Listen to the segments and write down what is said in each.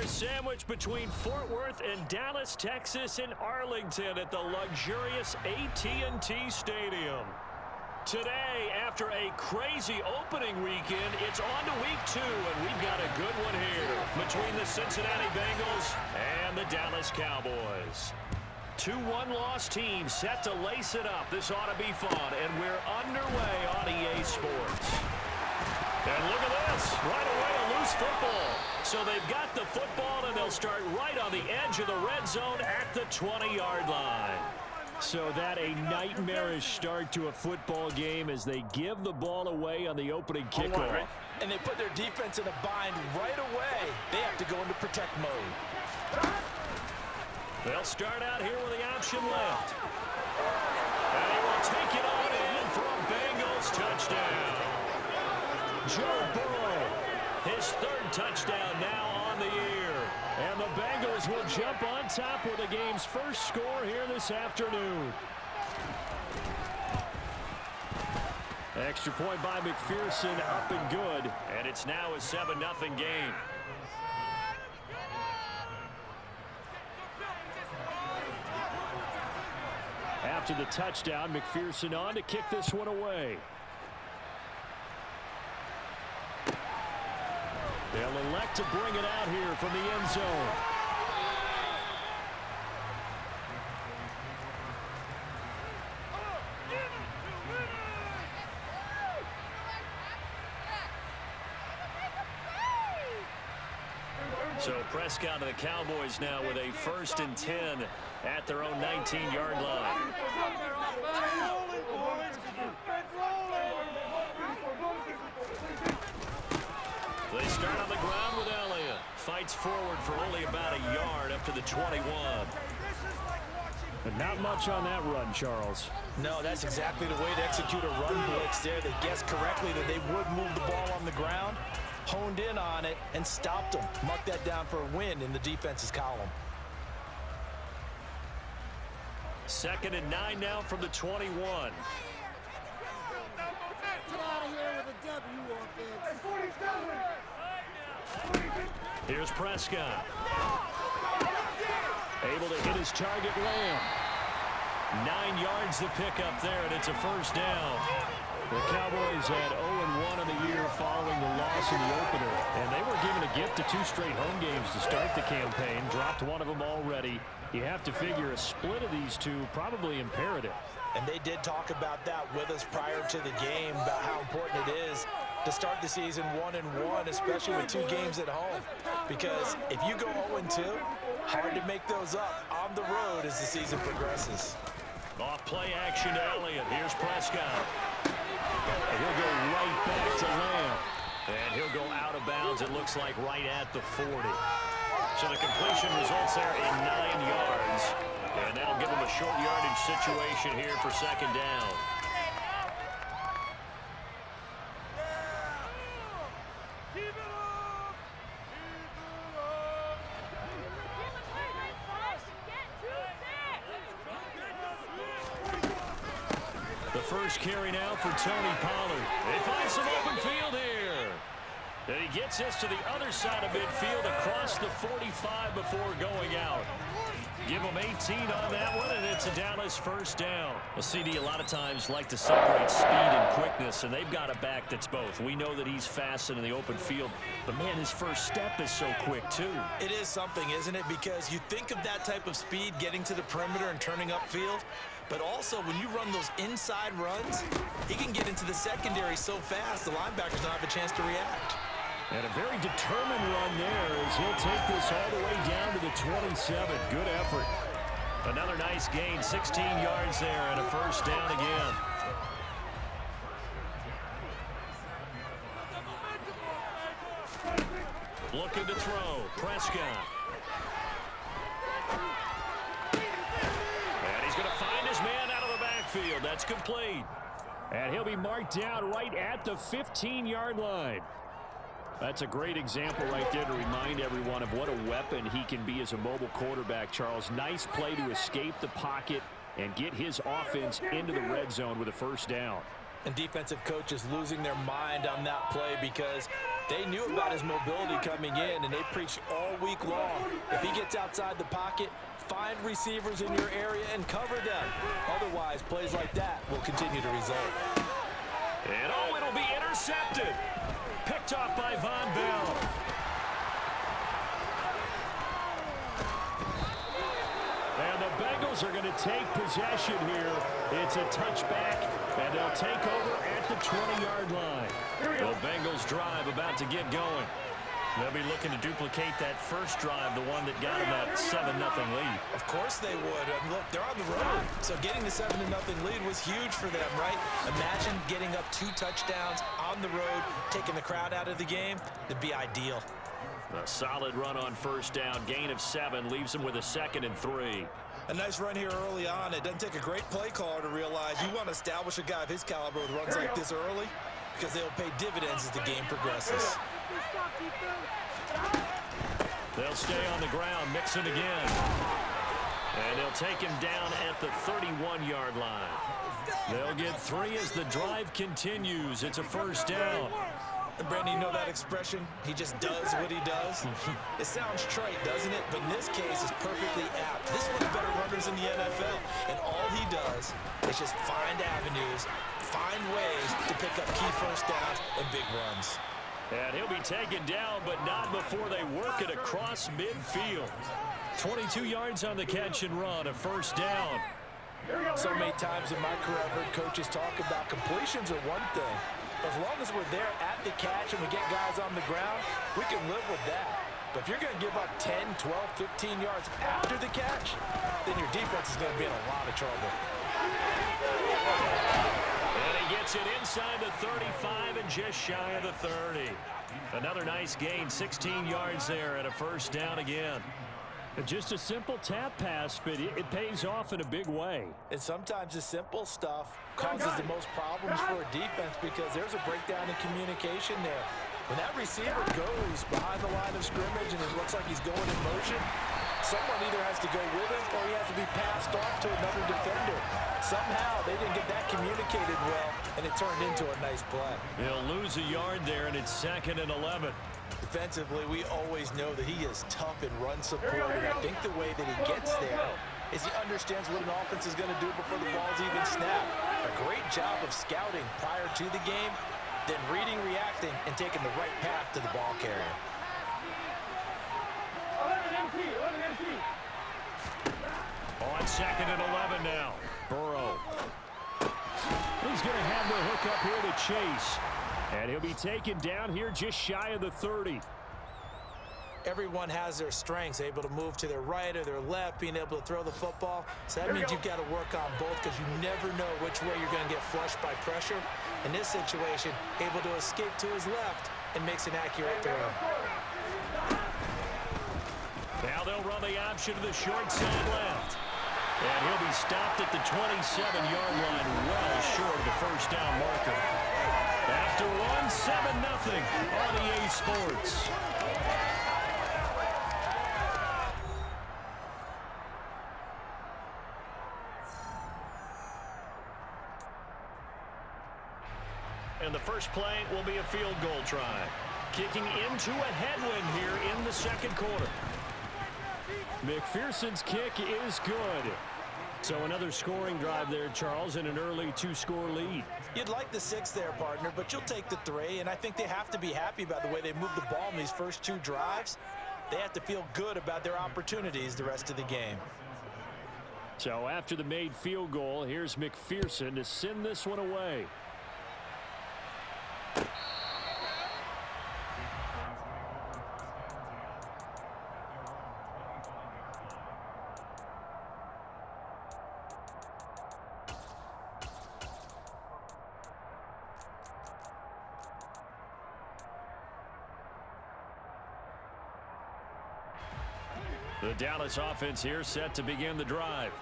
$1 sandwich between Fort Worth and Dallas, Texas, and Arlington at the luxurious AT&T Stadium. Today, after a crazy opening weekend, it's on to week 2, and we've got a good one here between the Cincinnati Bengals and the Dallas Cowboys. 2 one-loss teams set to lace it up. This ought to be fun, and we're underway on EA Sports. And look at this, right away a loose football. So they've got the football, and they'll start right on the edge of the red zone at the 20-yard line. So that a nightmarish start to a football game as they give the ball away on the opening kickoff. And they put their defense in a bind right away. They have to go into protect mode. They'll start out here with the option left. And he will take it on in for a Bengals touchdown. Joe Burrow, his 3rd touchdown now on the year. And the Bengals will jump on top with the game's first score here this afternoon. Extra point by McPherson, up and good. And it's now a 7-0 game. After the touchdown, McPherson on to kick this one away. They'll elect to bring it out here from the end zone. So Prescott and the Cowboys now with a 1st and 10 at their own 19-yard line. They start on the ground with Elliott. Fights forward for only about a yard up to the 21. But not much on that run, Charles. No, that's exactly the way to execute a run blitz there. They guessed correctly that they would move the ball on the ground, honed in on it, and stopped them. Mark that down for a win in the defense's column. 2nd and 9 now from the 21. Here's Prescott. Able to hit his target, Lamb. 9 yards to pick up there, and it's a 1st down. The Cowboys had 0-1 in the year following the loss in the opener, and they were given a gift of 2 straight home games to start the campaign. Dropped one of them already. You have to figure a split of these 2 probably imperative. And they did talk about that with us prior to the game, about how important it is to start the season 1-1, especially with 2 games at home. Because if you go 0-2, hard to make those up on the road as the season progresses. Off play action to Elliott. Here's Prescott. And he'll go right back to Lamb. And he'll go out of bounds, it looks like, right at the 40. So the completion results there in 9 yards. And that'll give him a short yardage situation here for 2nd down. The first carry now for Tony Pollard. They find some open field here. And he gets us to the other side of midfield across the 45 before going out. Give him 18 on that one, and it's a Dallas 1st down. Well, CD a lot of times like to separate speed and quickness, and they've got a back that's both. We know that he's fast in the open field, but, man, his first step is so quick, too. It is something, isn't it? Because you think of that type of speed getting to the perimeter and turning upfield, but also when you run those inside runs, he can get into the secondary so fast the linebackers don't have a chance to react. And a very determined run there as he'll take this all the way down to the 27. Good effort. Another nice gain, 16 yards there, and a 1st down again. Looking to throw, Prescott. And he's going to find his man out of the backfield. That's complete. And he'll be marked down right at the 15-yard line. That's a great example right there to remind everyone of what a weapon he can be as a mobile quarterback, Charles. Nice play to escape the pocket and get his offense into the red zone with a 1st down. And defensive coaches losing their mind on that play because they knew about his mobility coming in, and they preached all week long. If he gets outside the pocket, find receivers in your area and cover them. Otherwise, plays like that will continue to result. And oh, it'll be intercepted. Picked off by Von Bell. And the Bengals are going to take possession here. It's a touchback, and they'll take over at the 20-yard line. The Bengals drive about to get going. They'll be looking to duplicate that first drive, the one that got them that 7-0 lead. Of course they would. Look, they're on the road, so getting the 7-0 lead was huge for them, right? Imagine getting up 2 touchdowns on the road, taking the crowd out of the game. It'd be ideal. A solid run on first down. Gain of 7 leaves them with a 2nd and 3. A nice run here early on. It doesn't take a great play caller to realize you want to establish a guy of his caliber with runs like this early because they'll pay dividends as the game progresses. They'll stay on the ground, Mixon again. And they'll take him down at the 31-yard line. They'll get 3 as the drive continues. It's a first down. And Brandon, you know that expression? He just does what he does. It sounds trite, doesn't it? But in this case, it's perfectly apt. This is one of the better runners in the NFL. And all he does is just find avenues, find ways to pick up key first downs and big runs. And he'll be taken down, but not before they work it across midfield. 22 yards on the catch and run, a first down. So many times in my career, I've heard coaches talk about completions are one thing. As long as we're there at the catch and we get guys on the ground, we can live with that. But if you're going to give up 10, 12, 15 yards after the catch, then your defense is going to be in a lot of trouble. And he gets it inside the 35 and just shy of the 30. Another nice gain, 16 yards there and a first down again. Just a simple tap pass, but it pays off in a big way. And sometimes the simple stuff causes the most problems for a defense because there's a breakdown in communication there. When that receiver goes behind the line of scrimmage and it looks like he's going in motion, someone either has to go with him or he has to be passed off to another defender. Somehow they didn't get that communicated well, and it turned into a nice play. He'll lose a yard there, and it's 2nd and 11. Defensively, we always know that he is tough in run support, and I think the way that he gets there is he understands what an offense is going to do before the ball's even snapped. A great job of scouting prior to the game, then reading, reacting, and taking the right path to the ball carrier. On 2nd and 11 now. Burrow. He's going to have the hook up here to Chase. And he'll be taken down here just shy of the 30. Everyone has their strengths, able to move to their right or their left, being able to throw the football. So that means you've got to work on both because you never know which way you're going to get flushed by pressure. In this situation, able to escape to his left and makes an accurate throw. Now they'll run the option to the short side left. And he'll be stopped at the 27-yard line, well short of the first down marker. After one, 7-0 on EA Sports. And the first play will be a field goal try. Kicking into a headwind here in the second quarter. McPherson's kick is good. So another scoring drive there, Charles, and an early 2-score lead. You'd like the 6 there, partner, but you'll take the 3, and I think they have to be happy about the way they moved the ball in these first 2 drives. They have to feel good about their opportunities the rest of the game. So after the made field goal, here's McPherson to send this one away. The Dallas offense here set to begin the drive.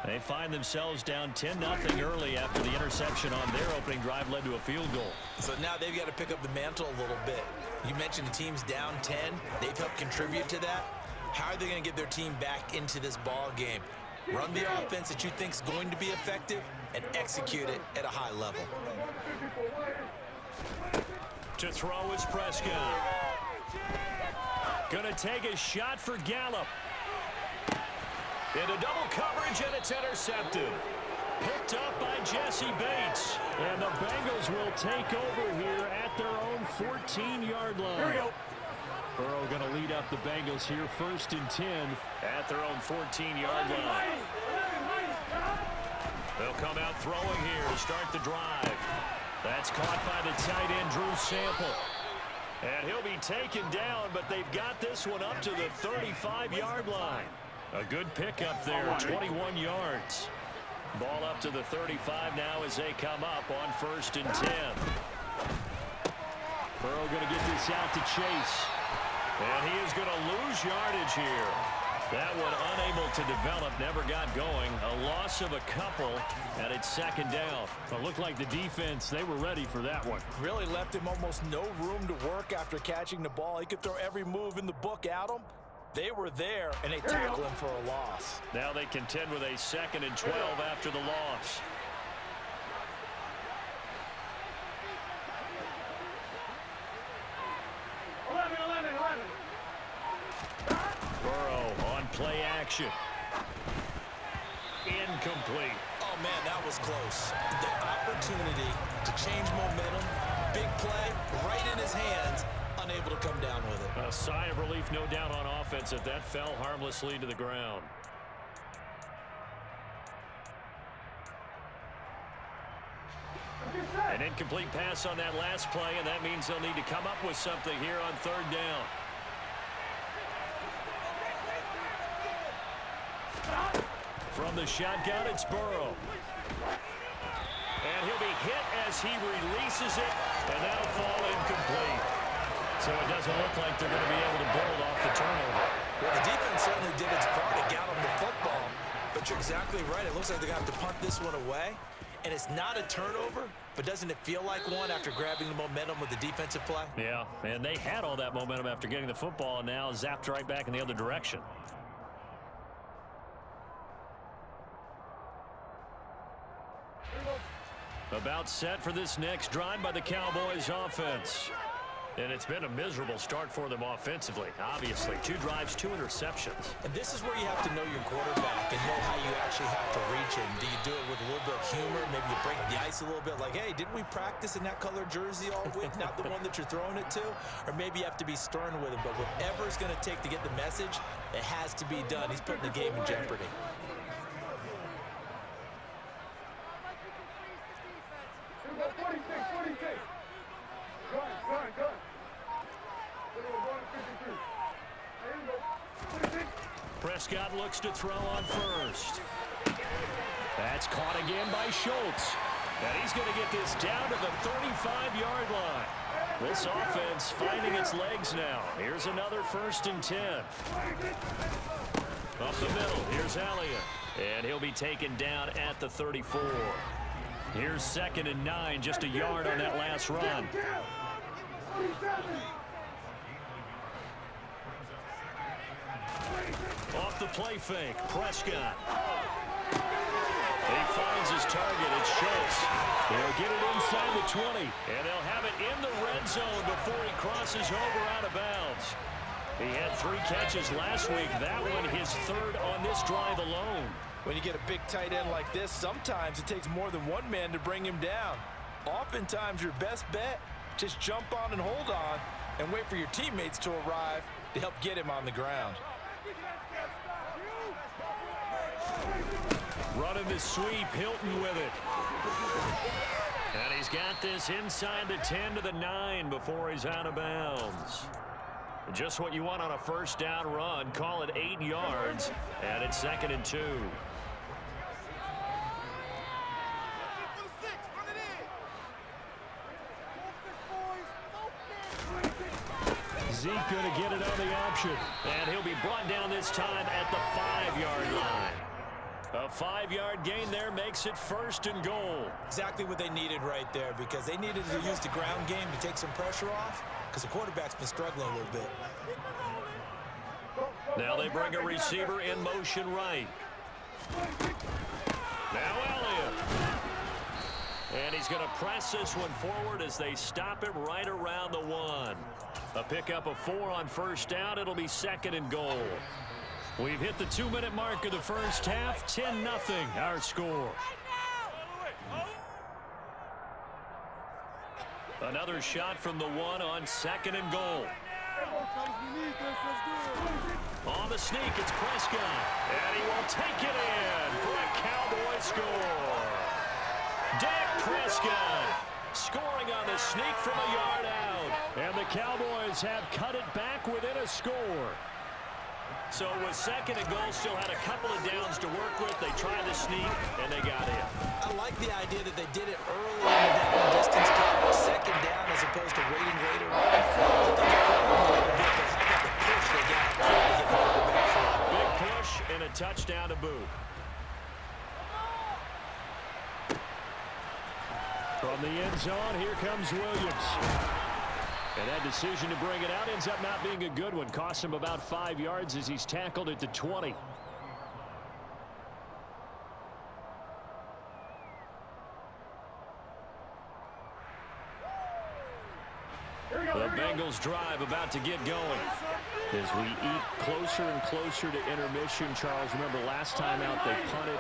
They find themselves down 10-0 early after the interception on their opening drive led to a field goal. So now they've got to pick up the mantle a little bit. You mentioned the team's down 10. They've helped contribute to that. How are they going to get their team back into this ball game? Run the offense that you think is going to be effective and execute it at a high level. To throw is Prescott. Gonna take a shot for Gallup. Into double coverage, and it's intercepted. Picked up by Jesse Bates. And the Bengals will take over here at their own 14-yard line. Here we go. Burrow going to lead up the Bengals here, 1st and 10 at their own 14-yard line. They'll come out throwing here to start the drive. That's caught by the tight end, Drew Sample. And he'll be taken down, but they've got this one up to the 35-yard line. A good pickup there, 21 yards. Ball up to the 35 now as they come up on 1st and 10. Burrow going to get this out to Chase. And he is going to lose yardage here. That one unable to develop, never got going. A loss of a couple, and it's 2nd down. It looked like the defense, they were ready for that one. Really left him almost no room to work after catching the ball. He could throw every move in the book at him. They were there, and they tackled him for a loss. Now they contend with a 2nd and 12 after the loss. Burrow on play action. Incomplete. Oh, man, that was close. The opportunity to change momentum, big play, right in his hands, unable to come down with it. A sigh of relief, no doubt, on offense if that fell harmlessly to the ground. An incomplete pass on that last play, and that means they'll need to come up with something here on 3rd down. From the shotgun, it's Burrow. And he'll be hit as he releases it, and that'll fall incomplete. So it doesn't look like they're going to be able to build off the turnover. Well, the defense certainly did its part to get them the football. But you're exactly right. It looks like they're going to have to punt this one away. And it's not a turnover, but doesn't it feel like one after grabbing the momentum with the defensive play? Yeah, and they had all that momentum after getting the football, and now zapped right back in the other direction. About set for this next drive by the Cowboys offense. And it's been a miserable start for them offensively. Obviously, 2 drives, 2 interceptions. And this is where you have to know your quarterback and know how you actually have to reach him. Do you do it with a little bit of humor? Maybe you break the ice a little bit like, hey, didn't we practice in that color jersey all week? Not the one that you're throwing it to? Or maybe you have to be stern with him. But whatever it's going to take to get the message, it has to be done. He's putting the game in jeopardy. Prescott looks to throw on 1st. That's caught again by Schultz. And he's going to get this down to the 35-yard line. This offense finding its legs now. Here's another 1st and 10. Up the middle, here's Elliott. And he'll be taken down at the 34. Here's 2nd and 9, just a yard on that last run. Off the play fake, Prescott. He finds his target, it's Schultz. They'll get it inside the 20, and they'll have it in the red zone before he crosses over out of bounds. He had 3 catches last week. That one his 3rd on this drive alone. When you get a big tight end like this, sometimes it takes more than one man to bring him down. Oftentimes, your best bet, just jump on and hold on and wait for your teammates to arrive to help get him on the ground. Running the sweep, Hilton with it. And he's got this inside the 10 to the 9 before he's out of bounds. Just what you want on a 1st down run. Call it 8 yards, and it's 2nd and 2. Zeke going to get it on the option, and he'll be brought down this time at the 5-yard line. A 5-yard gain there makes it 1st and goal. Exactly what they needed right there, because they needed to use the ground game to take some pressure off, because the quarterback's been struggling a little bit. Now they bring a receiver in motion right. Now Elliott. And he's going to press this one forward as they stop him right around the 1. A pickup of 4 on first down. It'll be 2nd and goal. We've hit the 2-minute mark of the first half. 10-0 our score. Another shot from the 1 on 2nd and goal. On the sneak, it's Prescott. And he will take it in for a Cowboy score. Dak Prescott scoring on the sneak from a yard out. And the Cowboys have cut it back within a score. So with 2nd and goal, still had a couple of downs to work with. They tried to sneak, and they got in. I like the idea that they did it early in the down distance count, 2nd down as opposed to waiting later on. I think the problem a little bit, but how about the push they got to get the quarterback for? Big push and a touchdown to boot. From the end zone, here comes Williams. And that decision to bring it out ends up not being a good one. Costs him about 5 yards as he's tackled at the 20. The Bengals drive about to get going. As we eat closer and closer to intermission, Charles, remember last time out they punted.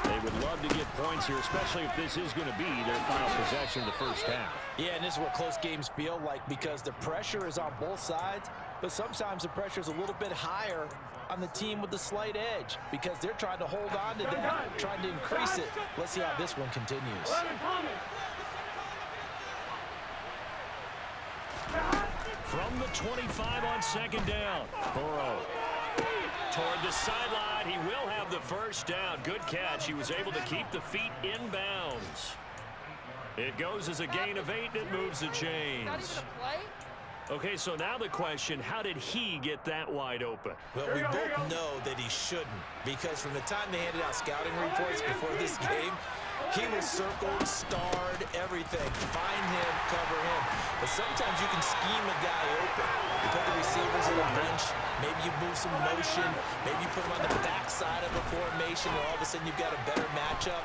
They would love to get points here, especially if this is going to be their final possession of the first half. Yeah, and this is what close games feel like because the pressure is on both sides, but sometimes the pressure is a little bit higher on the team with the slight edge because they're trying to hold on to that, trying to increase it. Let's see how this one continues. From the 25 on 2nd down. Burrow toward the sideline. He will have the first down. Good catch. He was able to keep the feet in bounds. It goes as a gain of 8, and it moves the chains. Not even a play? Okay, so now the question, how did he get that wide open? Well, we both know that he shouldn't because from the time they handed out scouting reports before this game, he was circled, starred, everything. Find him, cover him. But sometimes you can scheme a guy open. You put the receivers in a bunch. Maybe you move some motion. Maybe you put him on the backside of a formation, and all of a sudden you've got a better matchup.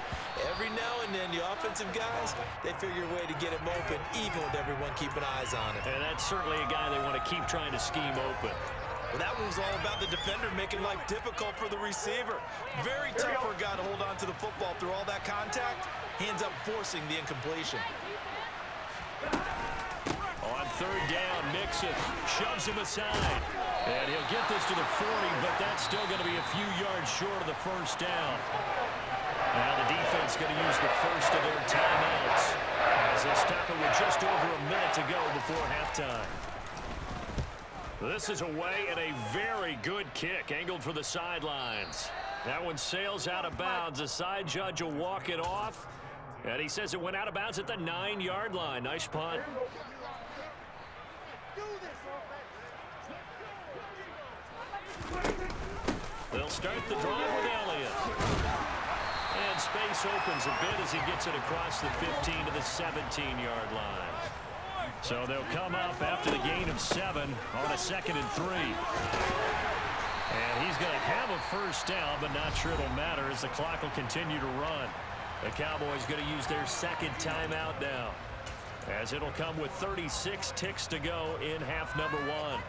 Every now and then, the offensive guys, they figure a way to get him open, even with everyone keeping eyes on him. And that's certainly a guy they want to keep trying to scheme open. Well, that one was all about the defender making life difficult for the receiver. Very tough for a guy to hold on to the football through all that contact. He ends up forcing the incompletion. On 3rd down, Mixon shoves him aside. And he'll get this to the 40, but that's still going to be a few yards short of the first down. Now the defense going to use the first of their timeouts as they stop it with just over a minute to go before halftime. This is away and a very good kick angled for the sidelines. That one sails out of bounds. The side judge will walk it off. And he says it went out of bounds at the 9-yard line. Nice punt. They'll start the drive with Elliott. And space opens a bit as he gets it across the 15 to the 17-yard line. So they'll come up after the gain of 7 on a 2nd and 3. And he's going to have a first down, but not sure it'll matter as the clock will continue to run. The Cowboys going to use their 2nd timeout now, as it'll come with 36 ticks to go in half number 1.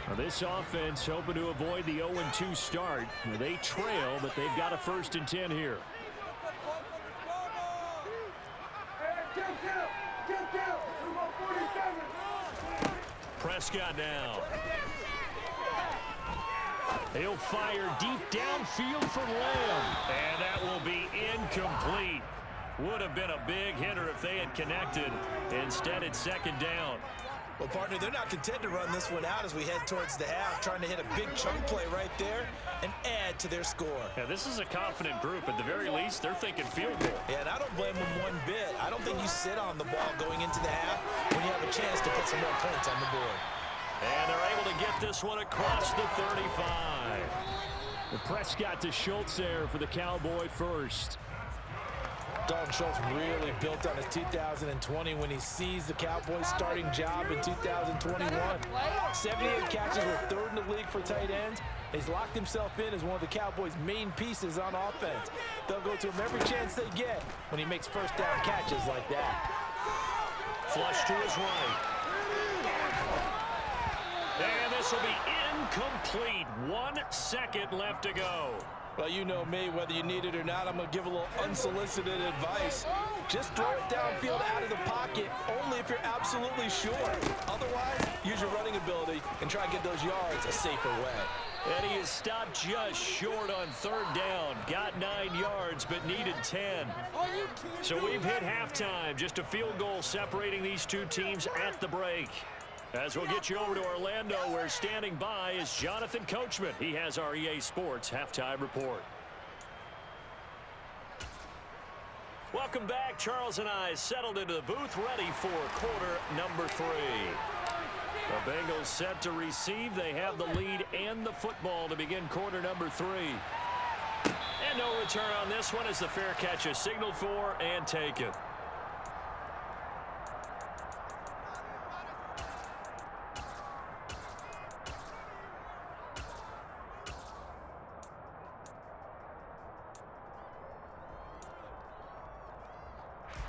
Now this offense hoping to avoid the 0-2 start. They trail, but they've got a 1st and 10 here. Prescott now. He'll fire deep downfield for Lamb. And that will be incomplete. Would have been a big hitter if they had connected. Instead, it's 2nd down. Well, partner, they're not content to run this one out as we head towards the half, trying to hit a big chunk play right there and add to their score. Yeah, this is a confident group. At the very least, they're thinking field goal. Yeah, and I don't blame them one bit. I don't think you sit on the ball going into the half when you have a chance to put some more points on the board. And they're able to get this one across the 35. The Prescott to Schultz there for the Cowboy first. Dalton Schultz really built on his 2020 when he seized the Cowboys' starting job in 2021. 78 catches were third in the league for tight ends. He's locked himself in as one of the Cowboys' main pieces on offense. They'll go to him every chance they get when he makes first down catches like that. Flush to his right. And this will be incomplete. 1 second left to go. Well, you know me, whether you need it or not, I'm going to give a little unsolicited advice. Just throw it downfield out of the pocket, only if you're absolutely sure. Otherwise, use your running ability and try and get those yards a safer way. And he is stopped just short on third down. Got 9 yards, but needed 10. So we've hit halftime. Just a field goal separating these two teams at the break. As we'll get you over to Orlando, where standing by is Jonathan Coachman. He has our EA Sports Halftime Report. Welcome back. Charles and I settled into the booth, ready for quarter number 3. The Bengals set to receive. They have the lead and the football to begin quarter number 3. And no return on this one as the fair catch is signaled for and taken.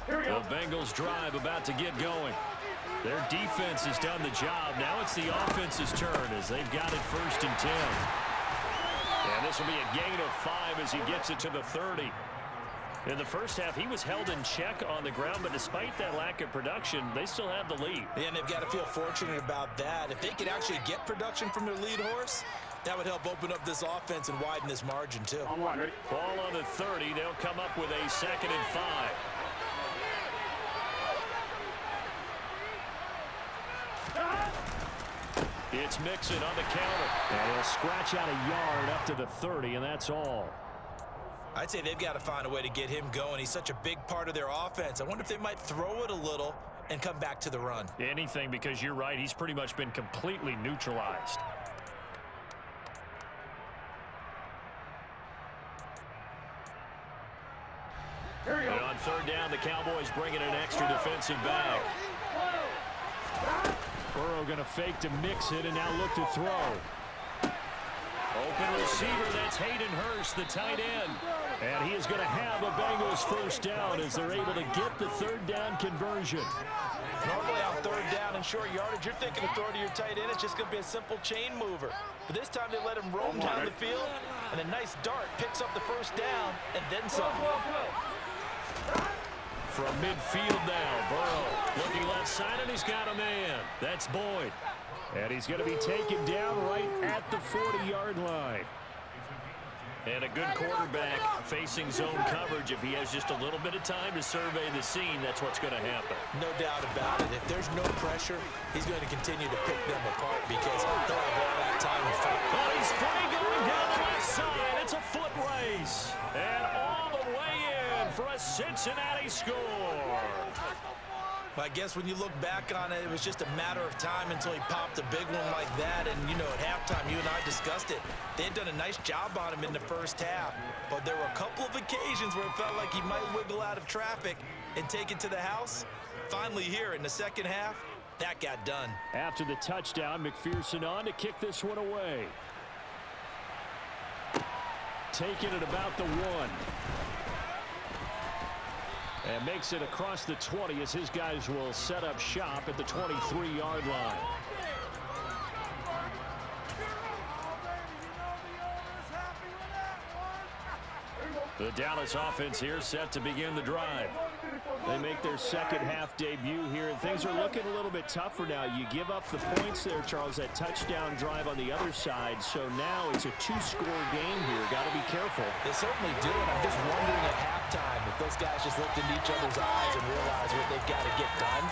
The Bengals drive about to get going. Their defense has done the job. Now it's the offense's turn as they've got it 1st and 10. And this will be a gain of 5 as he gets it to the 30. In the first half, he was held in check on the ground, but despite that lack of production, they still have the lead. And they've got to feel fortunate about that. If they could actually get production from their lead horse, that would help open up this offense and widen this margin too. Ball on the 30. They'll come up with a 2nd and 5. It's Mixon on the counter. And he'll scratch out a yard up to the 30, and that's all. I'd say they've got to find a way to get him going. He's such a big part of their offense. I wonder if they might throw it a little and come back to the run. Anything, because you're right. He's pretty much been completely neutralized. And on third down, the Cowboys bringing an extra defensive back. Burrow going to fake to Mixon and now look to throw. Open receiver, that's Hayden Hurst, the tight end. And he is going to have a Bengals first down as they're able to get the third down conversion. Normally on third down and short yardage, you're thinking of throwing to your tight end. It's just going to be a simple chain mover. But this time they let him roam down the field, and a nice dart picks up the first down and then some. From midfield now, Burrow looking left side, and he's got a man. That's Boyd. And he's going to be taken down right at the 40-yard line. And a good quarterback facing zone coverage. If he has just a little bit of time to survey the scene, that's what's going to happen. No doubt about it. If there's no pressure, he's going to continue to pick them apart because he'll have all that time to fight. Oh, he's free going down the left side. It's a foot race. And all the way in for a Cincinnati score. I guess when you look back on it, it was just a matter of time until he popped a big one like that. And, you know, at halftime, you and I discussed it. They had done a nice job on him in the first half. But there were a couple of occasions where it felt like he might wiggle out of traffic and take it to the house. Finally here in the second half, that got done. After the touchdown, McPherson on to kick this one away. Taking it about the 1. And makes it across the 20 as his guys will set up shop at the 23-yard line. The Dallas offense here set to begin the drive. They make their second half debut here, and things are looking a little bit tougher now. You give up the points there, Charles, that touchdown drive on the other side. So now it's a 2-score game here. Got to be careful. They certainly do, and I'm just wondering at halftime if those guys just looked into each other's eyes and realize what they've got to get done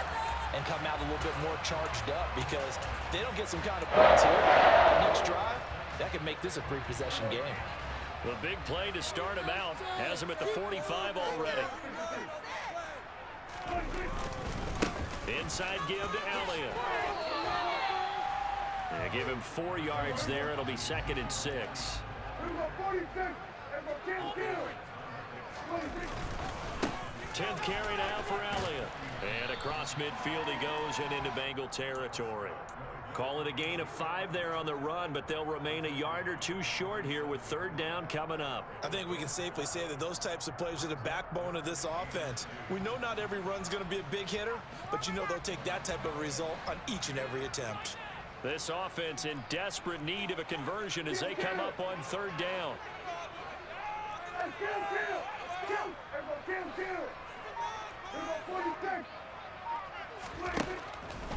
and come out a little bit more charged up, because if they don't get some kind of points here on each drive, that could make this a 3-possession game. The big play to start him out has him at the 45 already. Inside give to Elliott. They give him 4 yards there. It'll be 2nd and 6. 10th carry now for Elliott. And across midfield he goes and into Bengal territory. Call it a gain of 5 there on the run, but they'll remain a yard or two short here with 3rd down coming up. I think we can safely say that those types of plays are the backbone of this offense. We know not every run's going to be a big hitter, but you know they'll take that type of result on each and every attempt. This offense in desperate need of a conversion as they come up on 3rd down.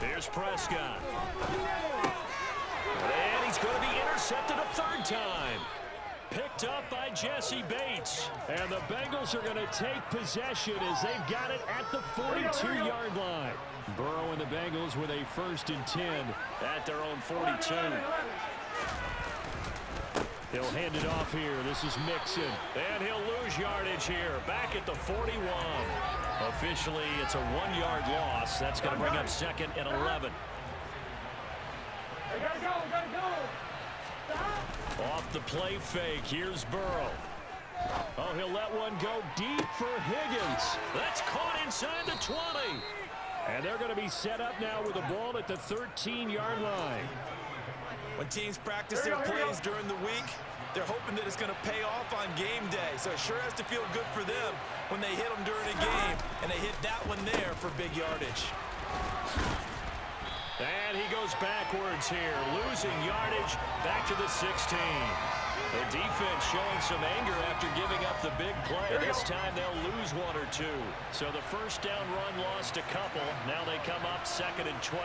Here's Prescott. And he's going to be intercepted a 3rd time. Picked up by Jesse Bates. And the Bengals are going to take possession as they've got it at the 42-yard line. Burrow and the Bengals with a 1st and 10 at their own 42. He'll hand it off here. This is Mixon. And he'll lose yardage here. Back at the 41. Officially, it's a 1-yard loss. That's going to bring up 2nd and 11. Off the play fake. Here's Burrow. Oh, he'll let one go deep for Higgins. That's caught inside the 20. And they're going to be set up now with the ball at the 13-yard line. When teams practice their plays during the week, they're hoping that it's going to pay off on game day. So it sure has to feel good for them when they hit them during a game, and they hit that one there for big yardage. And he goes backwards here, losing yardage back to the 16. The defense showing some anger after giving up the big play. This time they'll lose 1 or 2. So the 1st down run lost a couple. Now they come up 2nd and 12.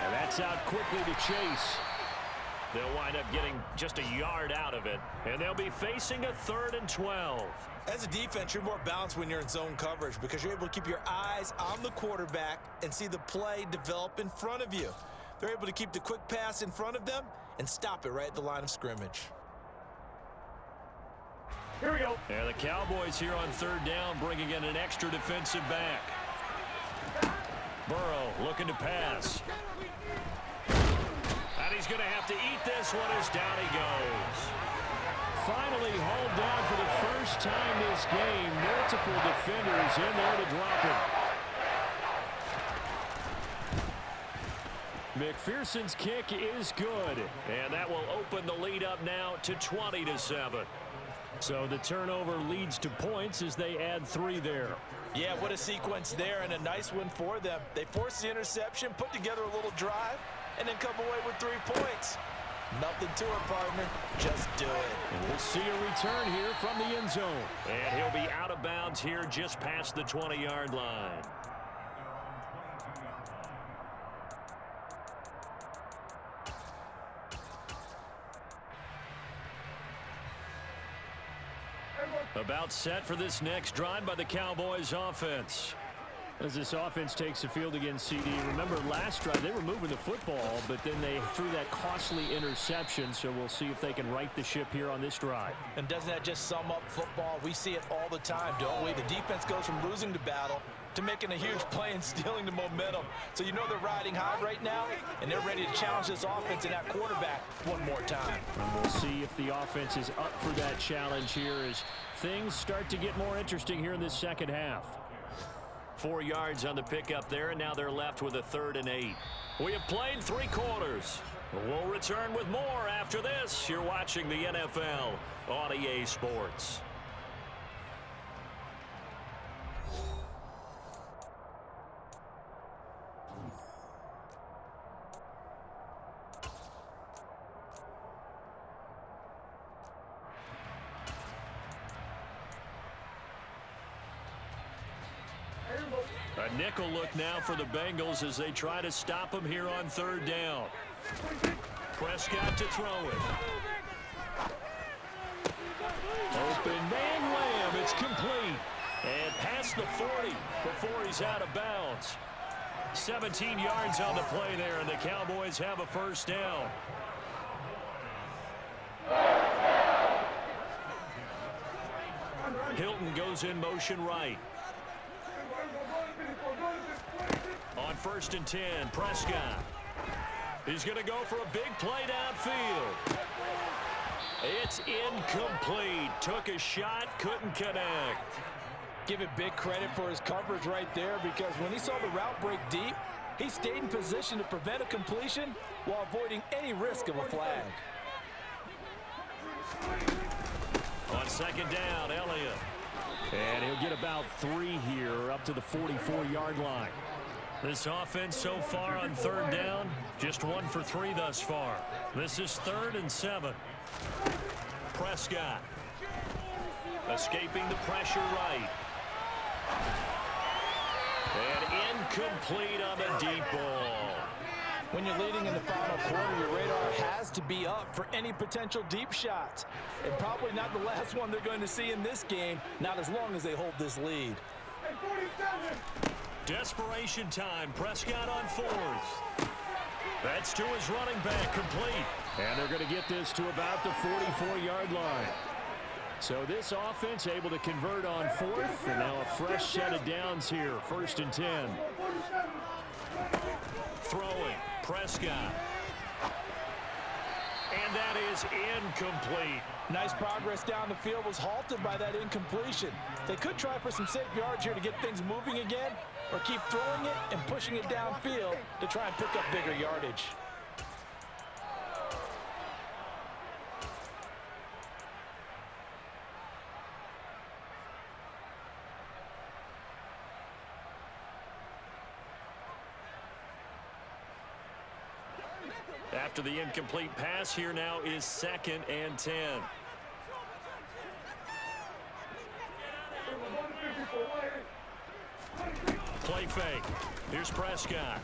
And that's out quickly to Chase. They'll wind up getting just a yard out of it. And they'll be facing a 3rd and 12. As a defense, you're more balanced when you're in zone coverage because you're able to keep your eyes on the quarterback and see the play develop in front of you. They're able to keep the quick pass in front of them and stop it right at the line of scrimmage. Here we go. And the Cowboys here on 3rd down bringing in an extra defensive back. Burrow looking to pass. And he's going to have to eat this one as down he goes. Finally hauled down for the first time this game. Multiple defenders in there to drop him. McPherson's kick is good. And that will open the lead up now to 20-7. So the turnover leads to points as they add 3 there. Yeah, what a sequence there, and a nice one for them. They forced the interception, put together a little drive, and then come away with 3 points. Nothing to it, partner. Just do it. And we'll see a return here from the end zone. And he'll be out of bounds here just past the 20-yard line. About set for this next drive by the Cowboys offense. As this offense takes the field against CD. Remember last drive they were moving the football, but then they threw that costly interception. So we'll see if they can right the ship here on this drive. And doesn't that just sum up football? We see it all the time, don't we? The defense goes from losing the battle to making a huge play and stealing the momentum. So you know they're riding high right now, and they're ready to challenge this offense and that quarterback one more time. And we'll see if the offense is up for that challenge here as things start to get more interesting here in this second half. 4 yards on the pickup there, and now they're left with a 3rd and 8. We have played 3 quarters. We'll return with more after this. You're watching the NFL on EA Sports. A nickel look now for the Bengals as they try to stop him here on 3rd down. Prescott to throw it. Open man Lamb. It's complete. And past the 40 before he's out of bounds. 17 yards on the play there, and the Cowboys have a 1st down. Hilton goes in motion right. On 1st and 10, Prescott. He's going to go for a big play downfield. It's incomplete. Took a shot, couldn't connect. Give it big credit for his coverage right there, because when he saw the route break deep, he stayed in position to prevent a completion while avoiding any risk of a flag. On second down, Elliott. And he'll get about 3 here up to the 44-yard line. This offense so far on third down, just 1 for 3 thus far. This is 3rd and 7. Prescott escaping the pressure right. And incomplete on the deep ball. When you're leading in the final quarter, your radar has to be up for any potential deep shots. And probably not the last one they're going to see in this game, not as long as they hold this lead. Desperation time. Prescott on 4th. That's to his running back, complete. And they're going to get this to about the 44-yard line. So this offense able to convert on 4th, and now a fresh set of downs here, 1st and 10. Throwing, Prescott. And that is incomplete. Nice progress down the field was halted by that incompletion. They could try for some safe yards here to get things moving again, or keep throwing it and pushing it downfield to try and pick up bigger yardage. After the incomplete pass, here now is 2nd and 10. Play fake. Here's Prescott.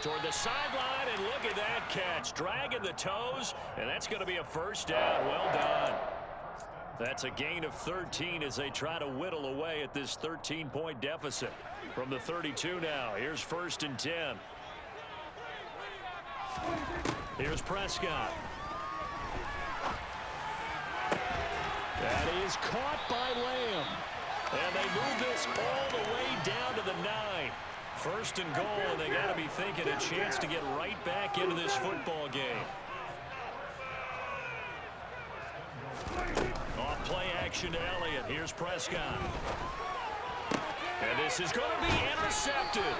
Toward the sideline, and look at that catch. Dragging the toes, and that's going to be a 1st down. Well done. That's a gain of 13 as they try to whittle away at this 13-point deficit. From the 32 now, here's 1st and 10. Here's Prescott. That is caught by Lamb. And they move this all the way down to the 9. 1st and goal, and they got to be thinking a chance to get right back into this football game. Off play action to Elliott. Here's Prescott. And this is going to be intercepted.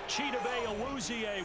Chidobe Awuzie